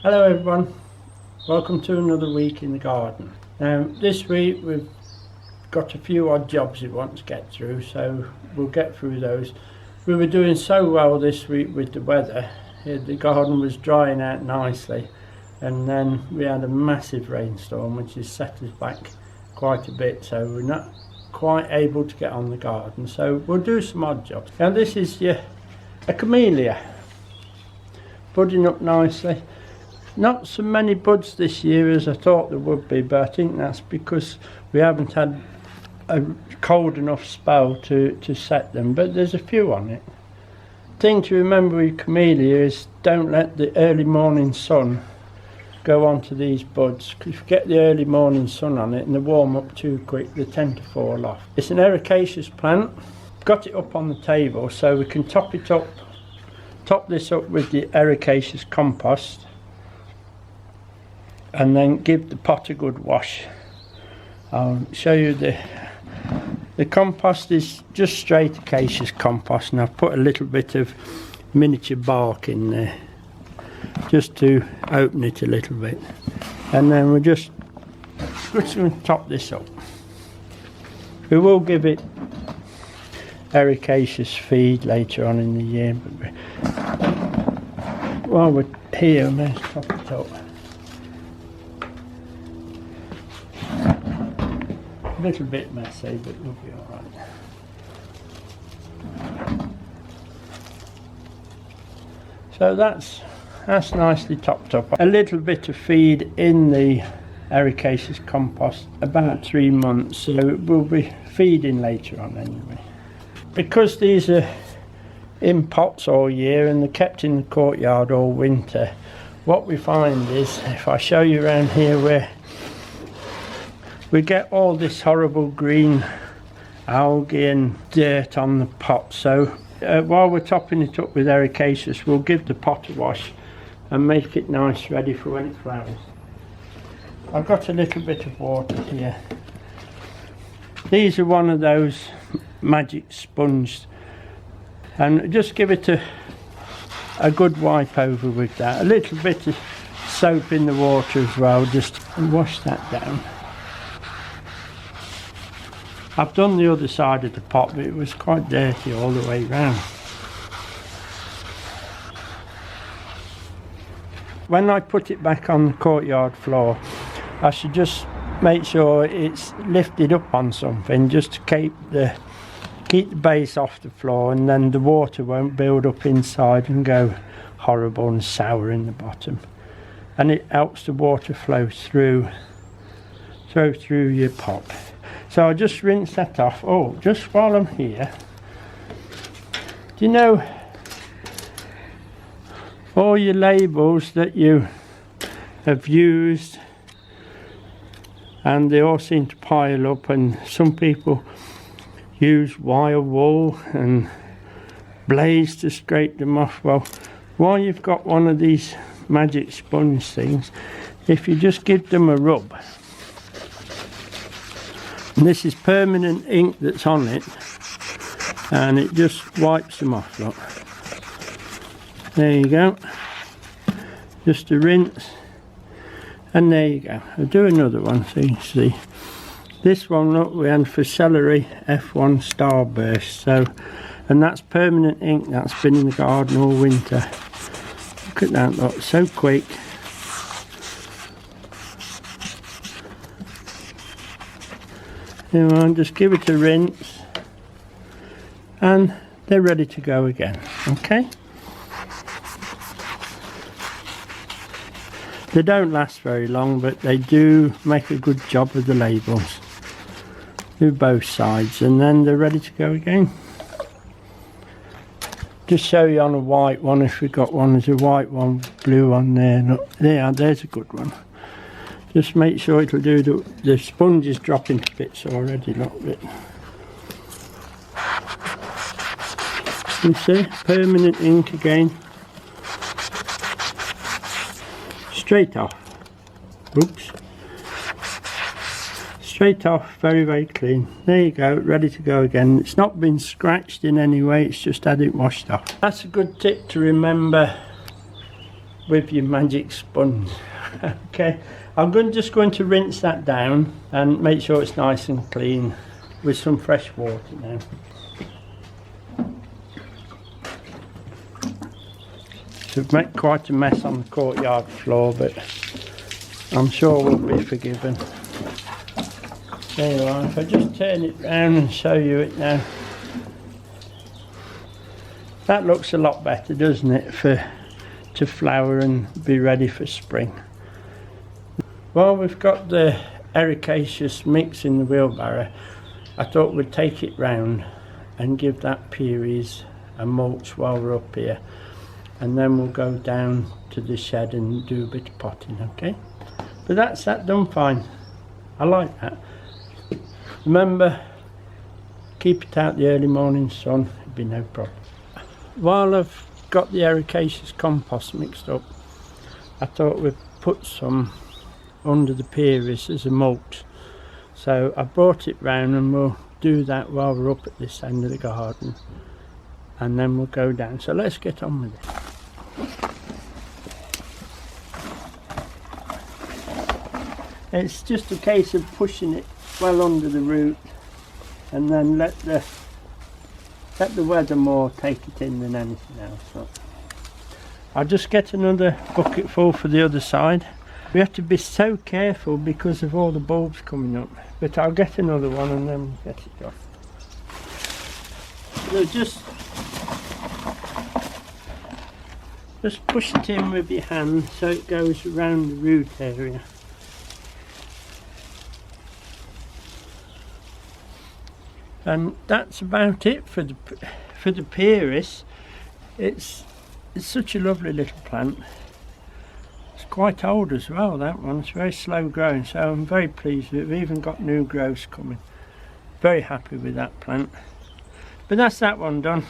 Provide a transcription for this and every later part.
Hello everyone, welcome to another week in the garden. Now this week we've got a few odd jobs we want to get through, so we'll get through those. We were doing so well this week with the weather. The garden was drying out nicely, and then we had a massive rainstorm which has set us back quite a bit, so we're not quite able to get on the garden, so we'll do some odd jobs. Now this is a camellia, budding up nicely. Not so many buds this year as I thought there would be, but I think that's because we haven't had a cold enough spell to set them, but there's a few on it. Thing to remember with camellia is don't let the early morning sun go onto these buds, because if you get the early morning sun on it and they warm up too quick, they tend to fall off. It's an ericaceous plant. Got it up on the table so we can top this up with the ericaceous compost, and then give the pot a good wash. I'll show you the compost is just straight acacious compost, and I've put a little bit of miniature bark in there just to open it a little bit, and then we're just going to top this up. We will give it ericaceous feed later on in the year, but while we're here, let's top it up. A little bit messy, but we'll be alright. So that's nicely topped up. A little bit of feed in the ericaceous compost, about 3 months, so we'll be feeding later on anyway. Because these are in pots all year and they're kept in the courtyard all winter, what we find is, if I show you around here, where we get all this horrible green algae and dirt on the pot. So while we're topping it up with ericaceous, we'll give the pot a wash and make it nice, ready for when it flowers. I've got a little bit of water here. These are one of those magic sponges, and just give it a good wipe over with that. A little bit of soap in the water as well, just wash that down. I've done the other side of the pot, but it was quite dirty all the way round. When I put it back on the courtyard floor, I should just make sure it's lifted up on something, just to keep the base off the floor, and then the water won't build up inside and go horrible and sour in the bottom. And it helps the water flow through your pot. So I'll just rinse that off. Oh, just while I'm here, do you know all your labels that you have used, and they all seem to pile up, and some people use wire wool and blaze to scrape them off. Well, while you've got one of these magic sponge things, if you just give them a rub, and this is permanent ink that's on it, and it just wipes them off. Look, there you go, just a rinse, and there you go. I'll do another one so you can see. This one, look, we had for celery F1 starburst, so, and that's permanent ink that's been in the garden all winter. Look at that, look, so quick. And just give it a rinse, and they're ready to go again. Okay, they don't last very long, but they do make a good job of the labels. Do both sides, and then they're ready to go again. Just show you on a white one, if we've got one. There's a white one, blue on there. Look, there's a good one. Just make sure it'll do. The sponge is dropping to bits already. Look, bit. You see, permanent ink again. Straight off. Oops. Straight off, very, very clean. There you go, ready to go again. It's not been scratched in any way, it's just had it washed off. That's a good tip to remember with your magic sponge. Okay, I'm just going to rinse that down and make sure it's nice and clean with some fresh water now. So we've made quite a mess on the courtyard floor, but I'm sure we'll be forgiven. There you are. If I just turn it round and show you it now. That looks a lot better, doesn't it, to flower and be ready for spring. Well, we've got the ericaceous mix in the wheelbarrow. I thought we'd take it round and give that pieris a mulch while we're up here, and then we'll go down to the shed and do a bit of potting, okay? But that's that done fine. I like that. Remember, keep it out the early morning sun, it'll be no problem. While I've got the ericaceous compost mixed up, I thought we'd put some under the pieris as a mulch. So I brought it round and we'll do that while we're up at this end of the garden, and then we'll go down. So let's get on with it. It's just a case of pushing it well under the root and then let the weather more take it in than anything else. So I'll just get another bucket full for the other side. We have to be so careful because of all the bulbs coming up, but I'll get another one and then we'll get it off. So just push it in with your hand so it goes around the root area. And that's about it for the pieris. It's such a lovely little plant. It's quite old as well, that one. It's very slow growing, so I'm very pleased with it. We've even got new growths coming. Very happy with that plant. But that's that one done.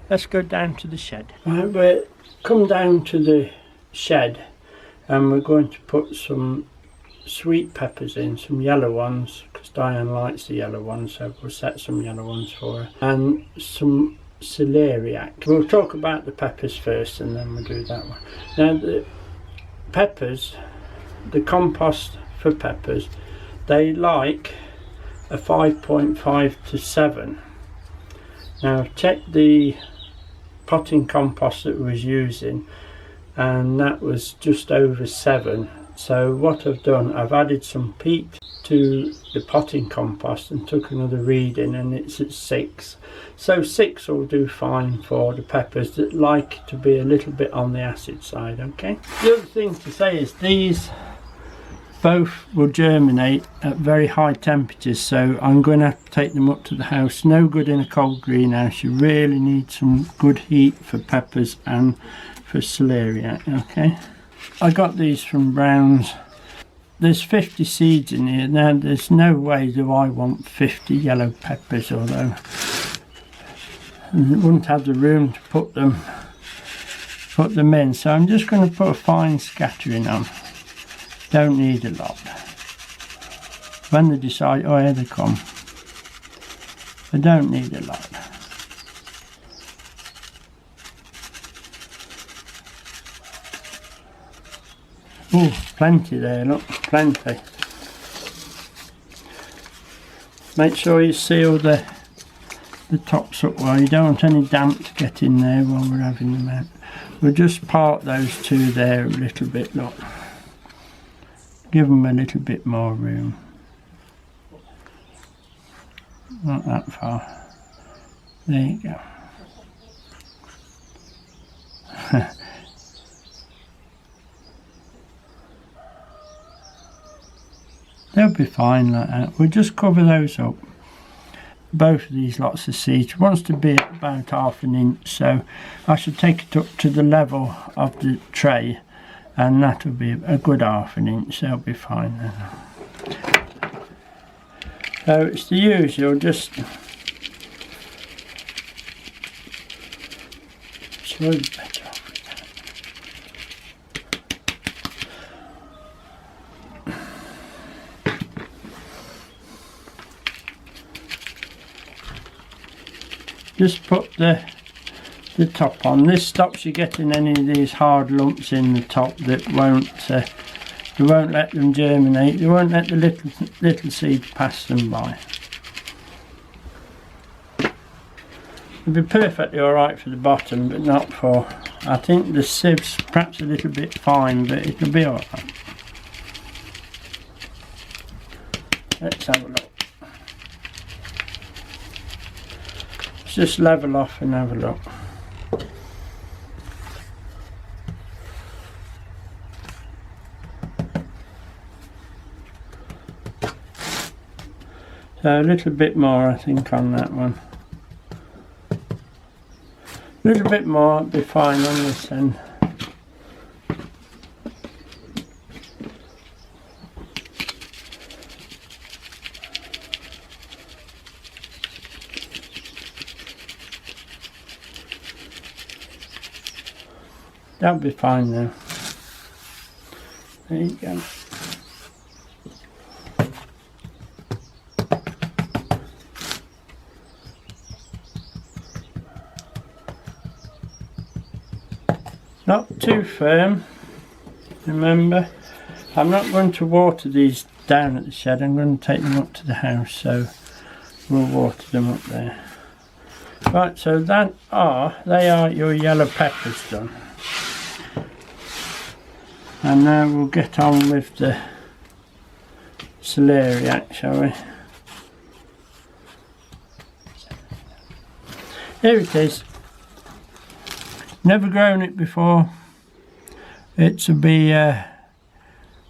Let's go down to the shed. Right, we'll come down to the shed and we're going to put some sweet peppers in, some yellow ones, because Diane likes the yellow ones, so we'll set some yellow ones for her, and some celeriac. We'll talk about the peppers first and then we'll do that one. Now the peppers, the compost for peppers, they like a 5.5 to 7. Now I've checked the potting compost that we was using and that was just over 7. So what I've done, I've added some peat to the potting compost and took another reading and it's at 6. So 6 will do fine for the peppers that like to be a little bit on the acid side, okay? The other thing to say is these both will germinate at very high temperatures, so I'm going to have to take them up to the house. No good in a cold greenhouse. You really need some good heat for peppers and for celeriac, okay? I got these from Brown's. There's 50 seeds in here. Now there's no way do I want 50 yellow peppers, although I wouldn't have the room to put them in, so I'm just going to put a fine scattering on. Don't need a lot. When they decide, oh here they come, I don't need a lot. Oh, plenty there, look, plenty. Make sure you seal the tops up well. You don't want any damp to get in there while we're having them out. We'll just part those two there a little bit, look. Give them a little bit more room. Not that far. There you go. They'll be fine like that. We'll just cover those up. Both of these lots of seeds. It wants to be about 1/2 inch, so I should take it up to the level of the tray, and that'll be a good 1/2 inch. They'll be fine then. So it's the usual, just slightly better. Just put the the top on. This stops you getting any of these hard lumps in the top that won't you won't let them germinate. You won't let the little seeds pass them by. It'd be perfectly alright for the bottom, but not for, I think the sieve's perhaps a little bit fine, but it'll be alright. Let's have a look. Let's just level off and have a look. So a little bit more, I think, on that one. A little bit more, it'll be fine on this end. That'll be fine now. There you go. Not too firm, remember. I'm not going to water these down at the shed, I'm going to take them up to the house, so we'll water them up there. Right, so they are your yellow peppers done. And now we'll get on with the celeriac, shall we? Here it is. Never grown it before. It'll be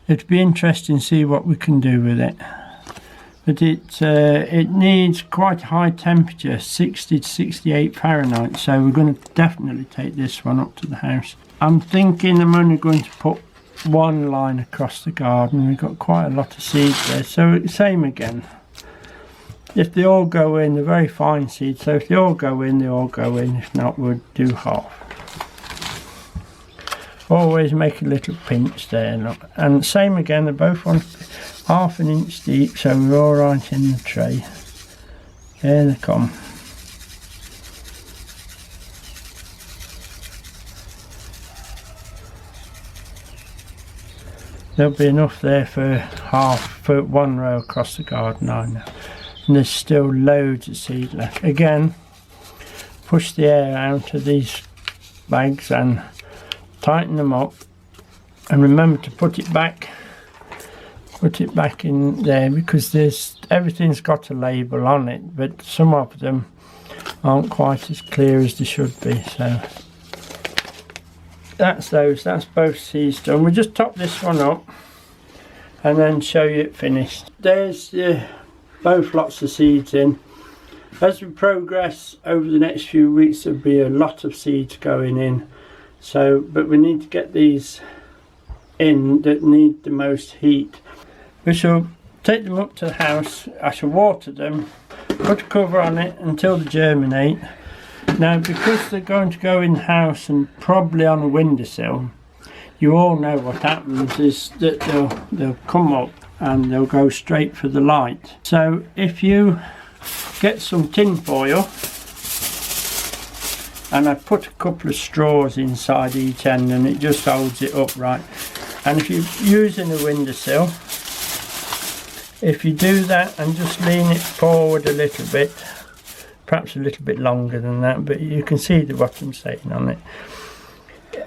interesting to see what we can do with it. But it needs quite a high temperature, 60 to 68 Fahrenheit. So we're going to definitely take this one up to the house. I'm thinking I'm only going to put one line across the garden. We've got quite a lot of seeds there. So same again. If they all go in, they're very fine seeds. So if they all go in, they all go in. If not, we'll do half. Always make a little pinch there, look. And same again, they both want ½ an inch deep, so we're all right in the tray. Here they come. There'll be enough there for one row across the garden, I know. And there's still loads of seed left. Again, push the air out of these bags and tighten them up, and remember to put it back in there, because everything's got a label on it, but some of them aren't quite as clear as they should be. So that's both seeds done. We'll just top this one up and then show you it finished. There's both lots of seeds in. As we progress over the next few weeks, there'll be a lot of seeds going in. So, but we need to get these in that need the most heat. We shall take them up to the house. I shall water them, put a cover on it until they germinate. Now, because they're going to go in the house and probably on a windowsill, you all know what happens is that they'll come up and they'll go straight for the light. So if you get some tin foil, and I put a couple of straws inside each end, and it just holds it upright. And if you're using a windowsill, if you do that and just lean it forward a little bit, perhaps a little bit longer than that, but you can see what I'm saying on it.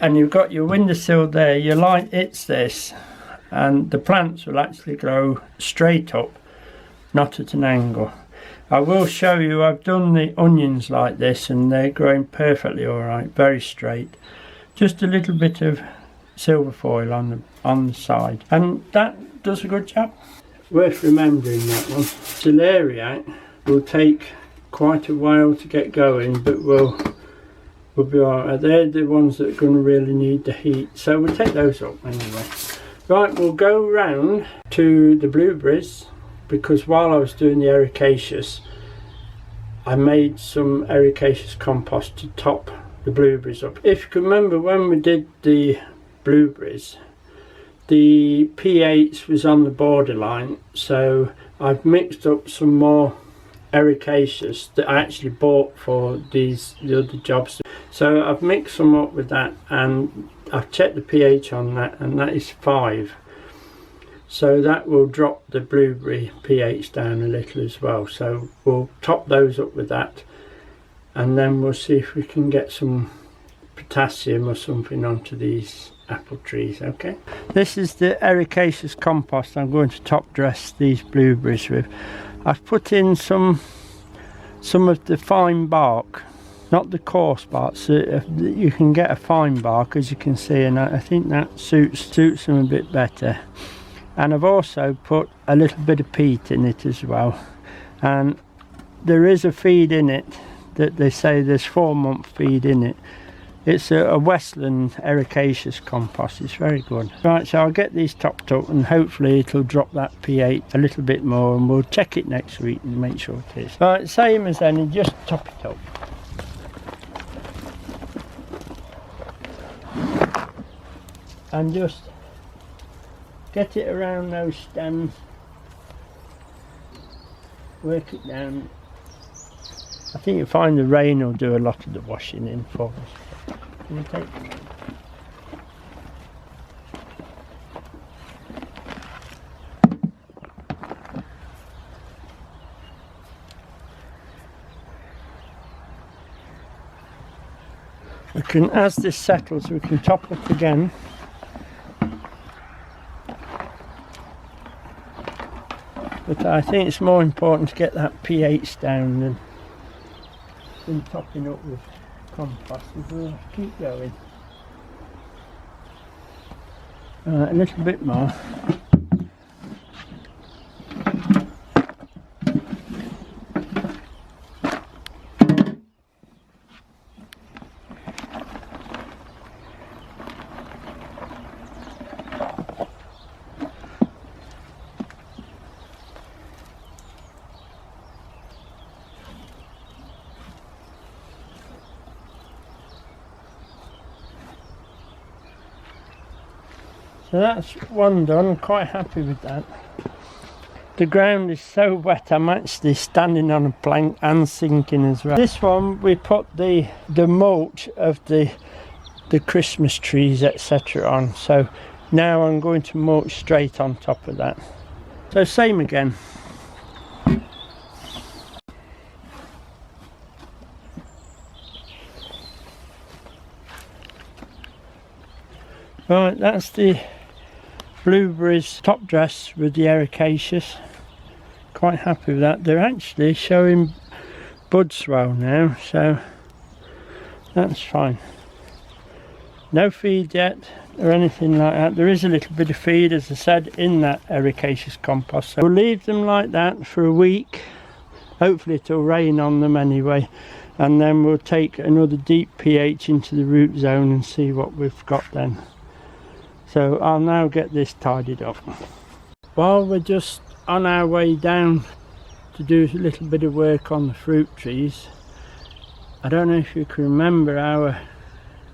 And you've got your windowsill there, your light hits this, and the plants will actually grow straight up, not at an angle. I will show you, I've done the onions like this and they're growing perfectly alright, very straight. Just a little bit of silver foil on the side, and that does a good job. Worth remembering that one. Celeriac will take quite a while to get going, but we'll be alright. They're the ones that are going to really need the heat, so we'll take those up anyway. Right, we'll go round to the blueberries, because while I was doing the ericaceous, I made some ericaceous compost to top the blueberries up. If you can remember, when we did the blueberries, the pH was on the borderline, so I've mixed up some more ericaceous that I actually bought for the other jobs. So I've mixed them up with that, and I've checked the pH on that, and that is 5. So that will drop the blueberry pH down a little as well. So we'll top those up with that, and then we'll see if we can get some potassium or something onto these apple trees. Okay, this is the ericaceous compost I'm going to top dress these blueberries with. I've put in some of the fine bark, not the coarse bark, so you can get a fine bark, as you can see, and I think that suits them a bit better. And I've also put a little bit of peat in it as well, and there is a feed in it that they say there's 4-month feed in it. It's a Westland ericaceous compost. It's very good. Right, so I'll get these topped up, and hopefully it'll drop that pH a little bit more, and we'll check it next week and make sure it is. Right, same as any, just top it up. And just get it around those stems. Work it down. I think you'll find the rain will do a lot of the washing in for us. Can you take it? We can, as this settles, we can top up again. But I think it's more important to get that pH down than topping up with compost. We'll keep going. A little bit more. So that's one done. I'm quite happy with that. The ground is so wet, I'm actually standing on a plank and sinking as well. This one we put the mulch of the Christmas trees, etc. on. So now I'm going to mulch straight on top of that. So same again. Right, that's the blueberries top dress with the ericaceous. Quite happy with that. They're actually showing bud swell now, so that's fine. No feed yet or anything like that. There is a little bit of feed, as I said, in that ericaceous compost. So we'll leave them like that for a week. Hopefully it'll rain on them anyway, and then we'll take another deep pH into the root zone and see what we've got then. So I'll now get this tidied up. While we're just on our way down to do a little bit of work on the fruit trees, I don't know if you can remember our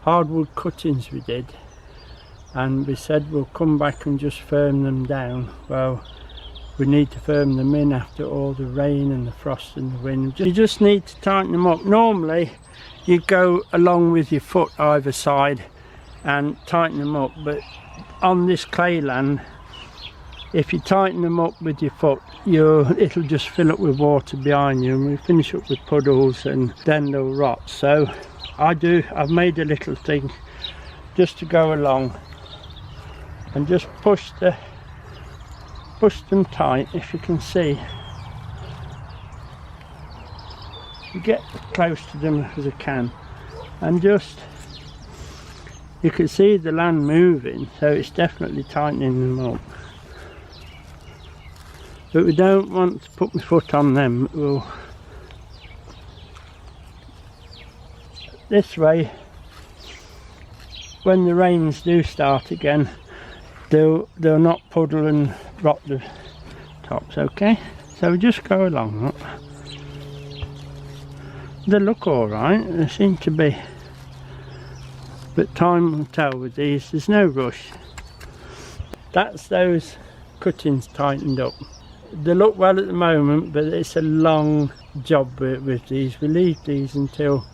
hardwood cuttings we did, and we said we'll come back and just firm them down. Well, we need to firm them in after all the rain and the frost and the wind. You just need to tighten them up. Normally you go along with your foot either side and tighten them up, but on this clay land, if you tighten them up with your foot, it'll just fill up with water behind you, and we finish up with puddles and then they'll rot. So I've made a little thing just to go along and just push them tight. If you can see, you get close to them as I can, and just, you can see the land moving, so it's definitely tightening them up. But we don't want to put my foot on them. This way, when the rains do start again, they'll not puddle and rot the tops. Okay, so we just go along. Look. They look all right. They seem to be. But time will tell with these. There's no rush. That's those cuttings tightened up. They look well at the moment, but it's a long job with these. We leave these until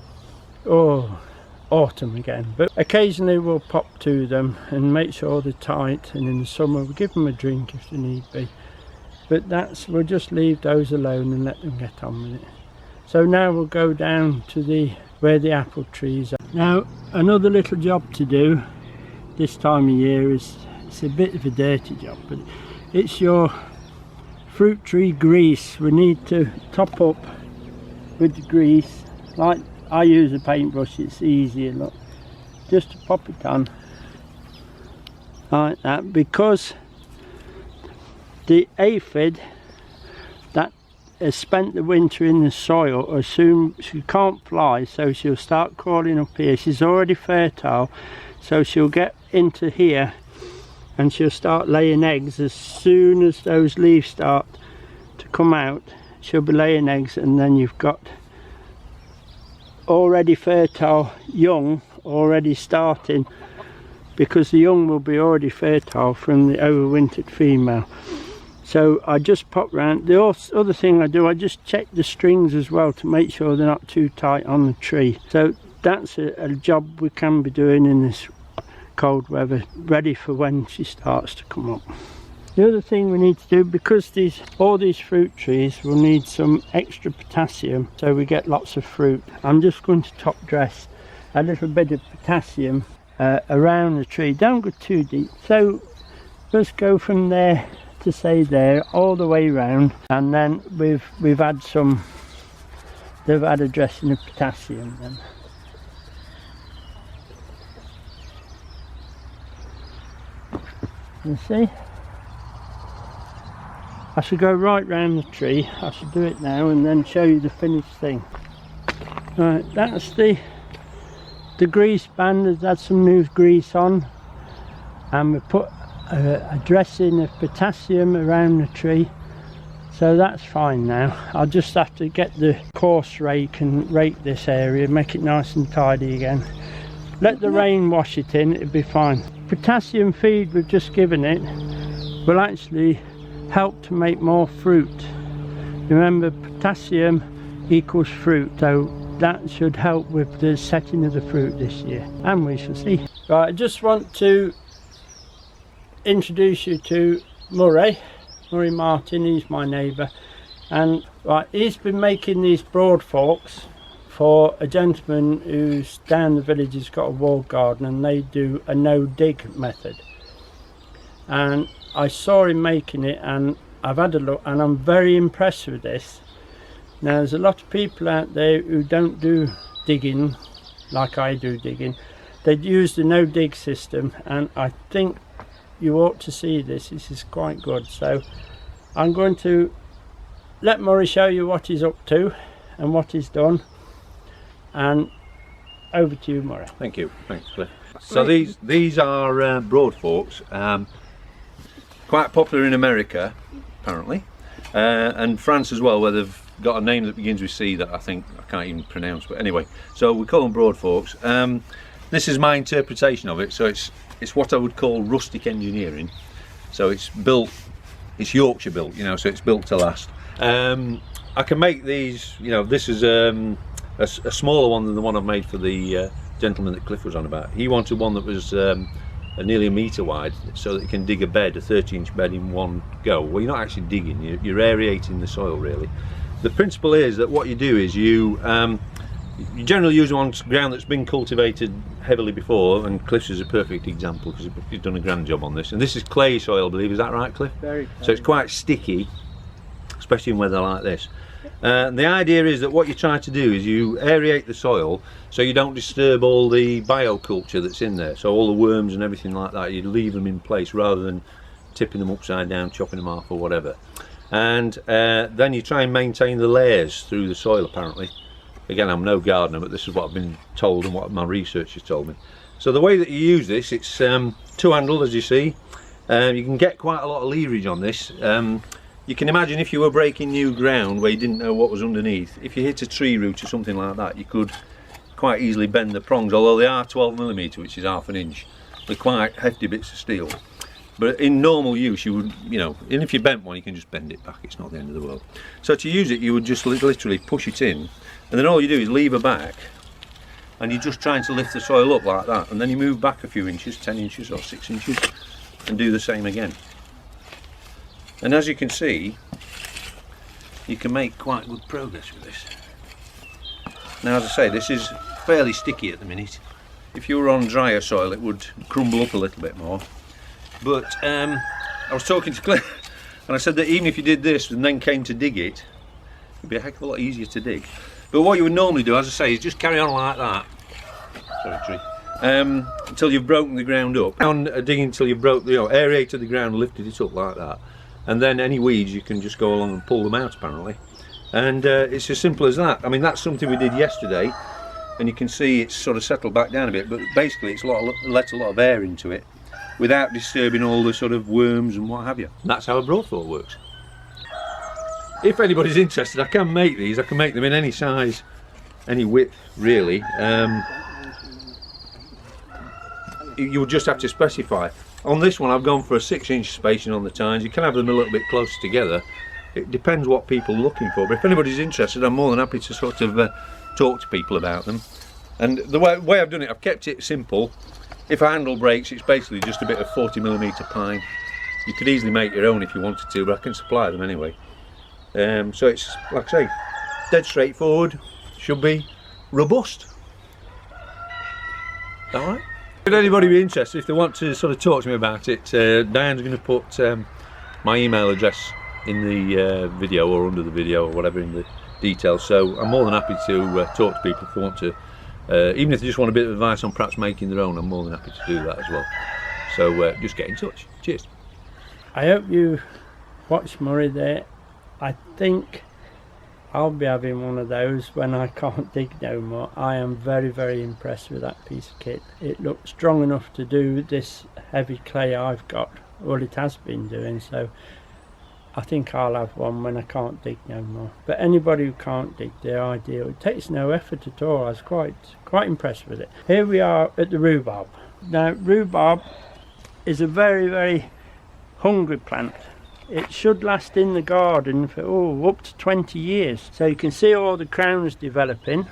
autumn again, but occasionally we'll pop to them and make sure they're tight, and in the summer we'll give them a drink if they need be. But we'll just leave those alone and let them get on with it. So now we'll go down to where the apple trees are. Now another little job to do this time of year is, it's a bit of a dirty job, but it's your fruit tree grease. We need to top up with the grease. Like I use a paintbrush, it's easier, look, just to pop it on like that, because the aphid that has spent the winter in the soil, assume she can't fly, so she'll start crawling up here. She's already fertile, so she'll get into here and she'll start laying eggs. As soon as those leaves start to come out, she'll be laying eggs, and then you've got already fertile young already starting, because the young will be already fertile from the overwintered female. So I just pop round. The other thing I do, I just check the strings as well to make sure they're not too tight on the tree. So that's a job we can be doing in this cold weather, ready for when she starts to come up. The other thing we need to do, because all these fruit trees will need some extra potassium so we get lots of fruit, I'm just going to top dress a little bit of potassium around the tree. Don't go too deep, so just go from there to say there all the way round, and then we've had they've had a dressing of potassium then. You see, I should go right round the tree. I should do it now and then show you the finished thing. Right, that's the grease band. Has had some new grease on, and we put a dressing of potassium around the tree, so that's fine now. I'll just have to get the coarse rake and rake this area, make it nice and tidy again. Let the rain wash it in, it'll be fine. Potassium feed we've just given it will actually help to make more fruit. Remember, potassium equals fruit, so that should help with the setting of the fruit this year, and we shall see. Right, I just want to introduce you to Murray Martin. He's my neighbour, and right, he's been making these Broadforks for a gentleman who's down the village. He's got a walled garden and they do a no dig method, and I saw him making it and I've had a look and I'm very impressed with this. Now there's a lot of people out there who don't do digging like I do digging. They use the no dig system, and I think you ought to see this. This is quite good. So I'm going to let Murray show you what he's up to and what he's done, and over to you, Murray. Thank you. Thanks, Cliff. So these are Broadforks, quite popular in America apparently, and France as well, where they've got a name that begins with C that I think I can't even pronounce, but anyway, so we call them Broadforks. This is my interpretation of it. So it's what I would call rustic engineering. So it's built, it's Yorkshire built, you know, so it's built to last. I can make these, you know, this is a smaller one than the one I've made for the gentleman that Cliff was on about. He wanted one that was nearly a metre wide, so that you can dig a bed, a 30-inch bed in one go. Well, you're not actually digging, you're aerating the soil really. The principle is that what you do is you generally use on ground that's been cultivated heavily before, and Cliff's is a perfect example because he's done a grand job on this. And this is clay soil, I believe, is that right, Cliff? Very clay. So it's quite sticky, especially in weather like this. The idea is that what you try to do is you aerate the soil so you don't disturb all the bioculture that's in there, so all the worms and everything like that, you leave them in place rather than tipping them upside down, chopping them off or whatever. And then you try and maintain the layers through the soil apparently. Again, I'm no gardener, but this is what I've been told and what my research has told me. So the way that you use this, it's two-handled as you see. You can get quite a lot of leverage on this. You can imagine if you were breaking new ground where you didn't know what was underneath, if you hit a tree root or something like that, you could quite easily bend the prongs, although they are 12mm, which is half an inch. They're quite hefty bits of steel. But in normal use, you would, you know, and if you bent one, you can just bend it back. It's not the end of the world. So to use it, you would just literally push it in, and then all you do is lever back, and you're just trying to lift the soil up like that, and then you move back a few inches, 10 inches or 6 inches, and do the same again. And as you can see, you can make quite good progress with this. Now, as I say, this is fairly sticky at the minute. If you were on drier soil, it would crumble up a little bit more. But I was talking to Claire, and I said that even if you did this and then came to dig it, it'd be a heck of a lot easier to dig. But what you would normally do, as I say, is just carry on like that. Sorry, tree. Until you've broken the ground up. On digging until you've aerated the ground, lifted it up like that. And then any weeds, you can just go along and pull them out, apparently. And it's as simple as that. I mean, that's something we did yesterday, and you can see it's sort of settled back down a bit, but basically it's let a lot of air into it without disturbing all the sort of worms and what have you. And that's how a Broadfork works. If anybody's interested, I can make these. I can make them in any size, any width, really. You would just have to specify. On this one, I've gone for a 6-inch spacing on the tines. You can have them a little bit closer together. It depends what people are looking for, but if anybody's interested, I'm more than happy to sort of talk to people about them. And the way I've done it, I've kept it simple. If a handle breaks, it's basically just a bit of 40mm pine. You could easily make your own if you wanted to, but I can supply them anyway. So it's, like I say, dead straightforward, should be robust. Alright? If anybody be interested, if they want to sort of talk to me about it, Diane's going to put my email address in the video, or under the video, or whatever, in the details. So I'm more than happy to talk to people if they want to, even if they just want a bit of advice on perhaps making their own. I'm more than happy to do that as well. So just get in touch. Cheers. I hope you watched Murray there. I think I'll be having one of those when I can't dig no more. I am very, very impressed with that piece of kit. It looks strong enough to do this heavy clay I've got. Well, it has been doing, so I think I'll have one when I can't dig no more. But anybody who can't dig, they're ideal. It takes no effort at all. I was quite impressed with it. Here we are at the rhubarb. Now, rhubarb is a very, very hungry plant. It should last in the garden for up to 20 years. So you can see all the crowns developing.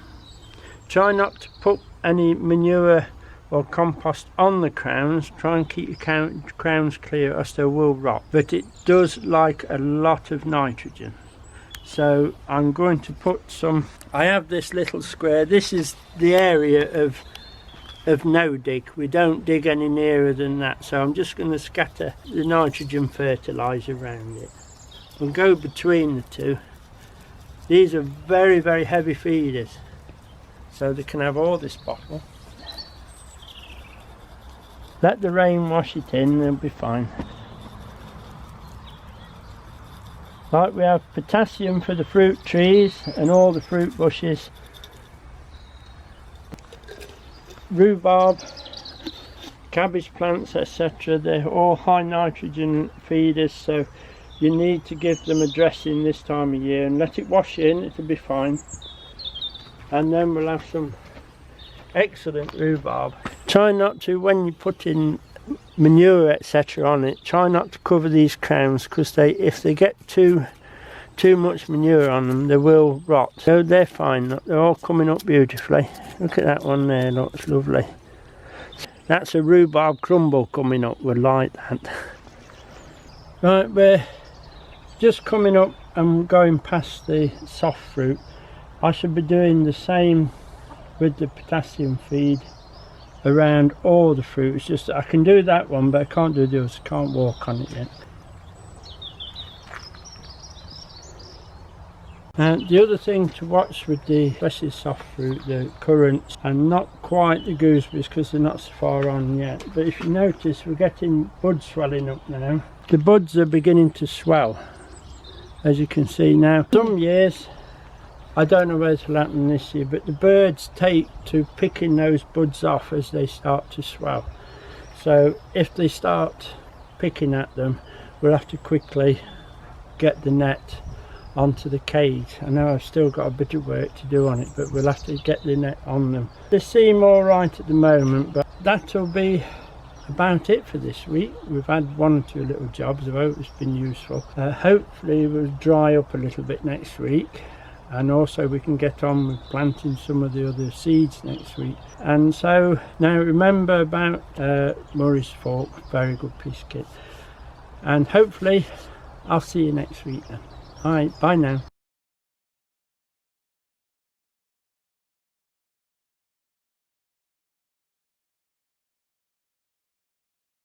Try not to put any manure or compost on the crowns. Try and keep your crowns clear, or they will rot. But it does like a lot of nitrogen. So I'm going to put some. I have this little square. This is the area of no dig. We don't dig any nearer than that, so I'm just going to scatter the nitrogen fertiliser around it. We'll go between the two. These are very, very heavy feeders, so they can have all this bottle. Let the rain wash it in, they'll be fine. Like we have potassium for the fruit trees and all the fruit bushes. Rhubarb, cabbage plants, etc. They're all high nitrogen feeders, so you need to give them a dressing this time of year and let it wash in. It'll be fine. And then we'll have some excellent rhubarb. Try not to, when you put in manure etc. on it, try not to cover these crowns, because if they get too much manure on them, they will rot. So they're fine. Look, they're all coming up beautifully. Look at that one there, looks lovely. That's a rhubarb crumble coming up. We'll like that. Right, we're just coming up and going past the soft fruit. I should be doing the same with the potassium feed around all the fruit. It's just I can do that one, but I can't do the others. I can't walk on it yet. And the other thing to watch with the, especially soft fruit, the currants, and not quite the gooseberries because they're not so far on yet. But if you notice, we're getting buds swelling up now. The buds are beginning to swell, as you can see now. Some years, I don't know whether it'll happen this year, but the birds take to picking those buds off as they start to swell. So if they start picking at them, we'll have to quickly get the net onto the cage. I know I've still got a bit of work to do on it, but we'll have to get the net on them. They seem all right at the moment, but that'll be about it for this week. We've had 1 or 2 little jobs. I hope it's been useful. Hopefully we'll dry up a little bit next week, and also we can get on with planting some of the other seeds next week. And so now remember about Murray's fork, very good piece of kit, and hopefully I'll see you next week then. Alright, bye now.